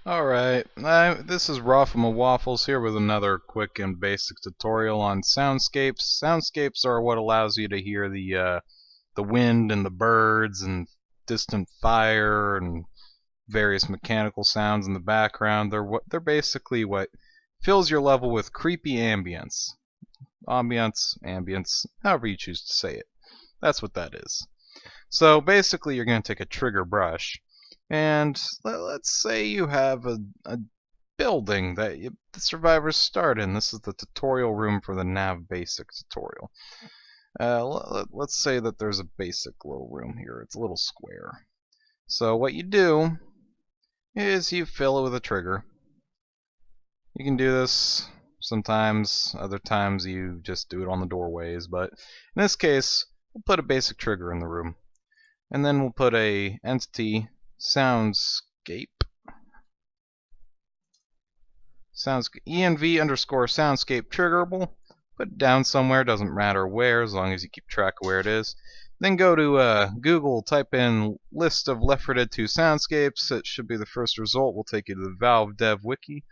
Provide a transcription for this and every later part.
Alright, this is Roflmahwafflz here with another quick and basic tutorial on soundscapes. Soundscapes are what allows you to hear the wind and the birds and distant fire and various mechanical sounds in the background. They're basically what fills your level with creepy ambience. Ambience, however you choose to say it. That's what that is. So basically you're going to take a trigger brush, and let's say you have a building that the survivors start in. This is the tutorial room for the Nav Basic tutorial. Let's say that there's a basic little room here. It's a little square. So what you do is you fill it with a trigger. You can do this sometimes, other times you just do it on the doorways, but in this case we'll put a basic trigger in the room. And then we'll put a entity Soundscape env underscore Soundscape triggerable. Put it down somewhere, doesn't matter where, as long as you keep track of where it is. Then go to Google, type in list of L4D2 soundscapes. It should be the first result. Will take you to the Valve Dev Wiki,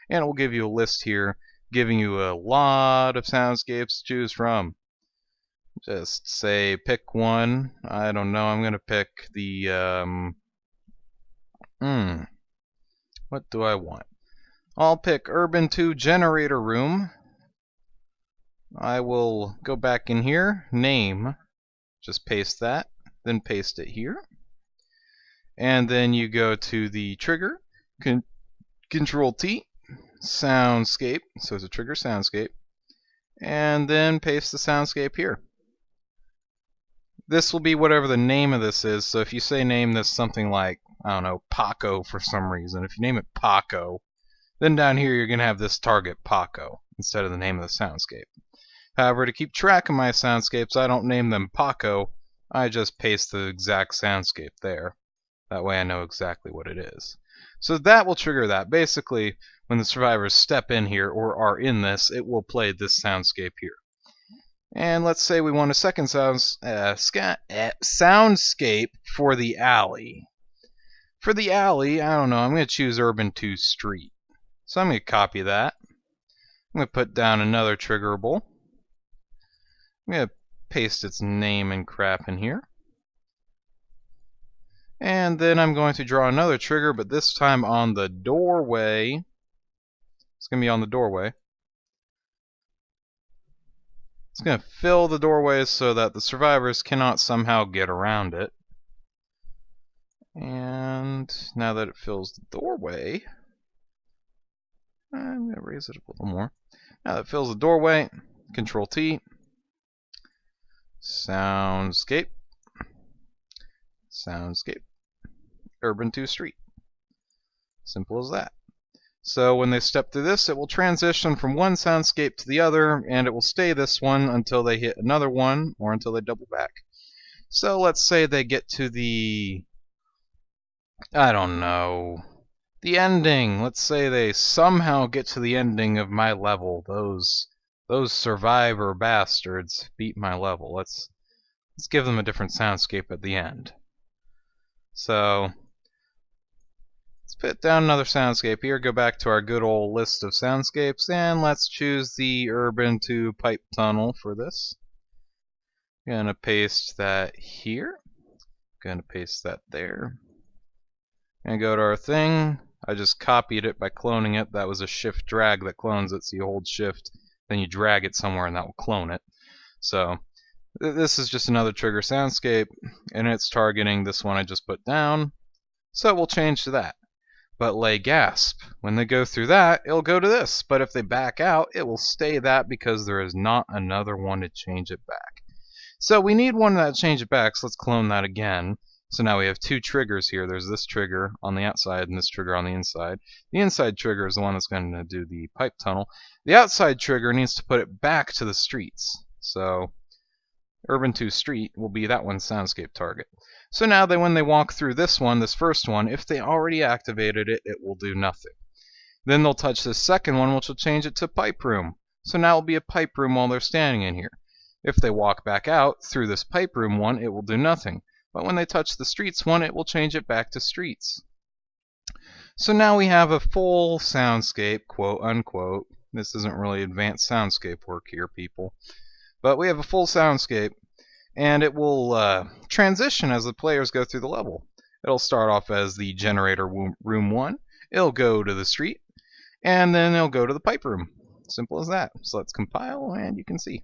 and it will give you a list here, giving you a lot of soundscapes to choose from. Just say pick one. I don't know. I'm gonna pick the what do I want? I'll pick Urban 2 Generator Room. I will go back in here, name, just paste that, then paste it here. And then you go to the trigger, Control T, Soundscape, so it's a trigger Soundscape, and then paste the soundscape here. This will be whatever the name of this is, so if you say name this something like, I don't know, Paco for some reason, if you name it Paco, then down here you're going to have this target Paco instead of the name of the soundscape. However, to keep track of my soundscapes, I don't name them Paco, I just paste the exact soundscape there. That way I know exactly what it is. So that will trigger that. Basically, when the survivors step in here or are in this, it will play this soundscape here. And let's say we want a second soundscape for the alley. For the alley, I don't know, I'm going to choose Urban 2 Street. So I'm going to copy that. I'm going to put down another triggerable. I'm going to paste its name and crap in here. And then I'm going to draw another trigger, but this time on the doorway. It's going to be on the doorway. It's going to fill the doorways so that the survivors cannot somehow get around it. And now that it fills the doorway, I'm going to raise it a little more. Now that it fills the doorway, Control T, Soundscape, Urban 2 Street. Simple as that. So when they step through this, it will transition from one soundscape to the other, and it will stay this one until they hit another one, or until they double back. So let's say they get to the, I don't know, the ending. Let's say they somehow get to the ending of my level. Those survivor bastards beat my level. Let's give them a different soundscape at the end. So let's put down another soundscape here, go back to our good old list of soundscapes, and let's choose the Urban 2 pipe tunnel for this. Gonna paste that here. Gonna paste that there. And go to our thing. I just copied it by cloning it. That was a shift drag that clones it, so you hold shift, then you drag it somewhere and that will clone it. So this is just another trigger soundscape, and it's targeting this one I just put down. So it will change to that. But lay gasp, when they go through that, it'll go to this. But if they back out, it will stay that because there is not another one to change it back. So we need one that change it back, so let's clone that again. So now we have two triggers here. There's this trigger on the outside and this trigger on the inside. The inside trigger is the one that's going to do the pipe tunnel. The outside trigger needs to put it back to the streets. So Urban 2 Street will be that one's soundscape target. So now when they walk through this one, this first one, if they already activated it, it will do nothing. Then they'll touch this second one, which will change it to pipe room. So now it will be a pipe room while they're standing in here. If they walk back out through this pipe room one, it will do nothing. But when they touch the streets one, it will change it back to streets. So now we have a full soundscape, quote unquote. This isn't really advanced soundscape work here, people. But we have a full soundscape, and it will transition as the players go through the level. It'll start off as the generator room 1. It'll go to the street, and then it'll go to the pipe room. Simple as that. So let's compile, and you can see.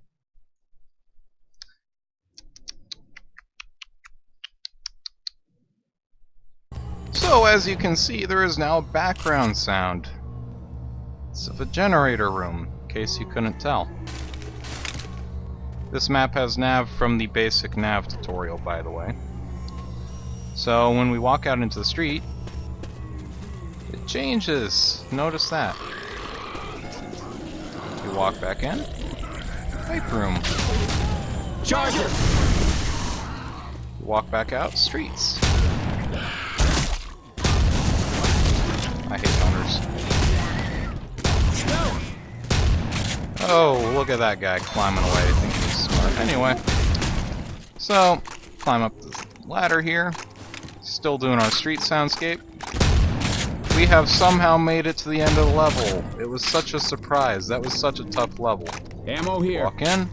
So as you can see, there is now a background sound. It's of a generator room, in case you couldn't tell. This map has nav from the basic nav tutorial, by the way. So when we walk out into the street, it changes. Notice that. You walk back in, pipe room. Charger! You walk back out, streets. I hate hunters. Oh, look at that guy climbing away. I think he's smart. Anyway, so climb up this ladder here. Still doing our street soundscape. We have somehow made it to the end of the level. It was such a surprise. That was such a tough level. Ammo here. Walk in,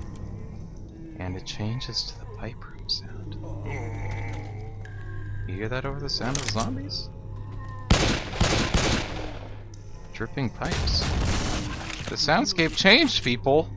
and it changes to the pipe room sound. You hear that over the sound of the zombies? Dripping pipes. The soundscape changed, people.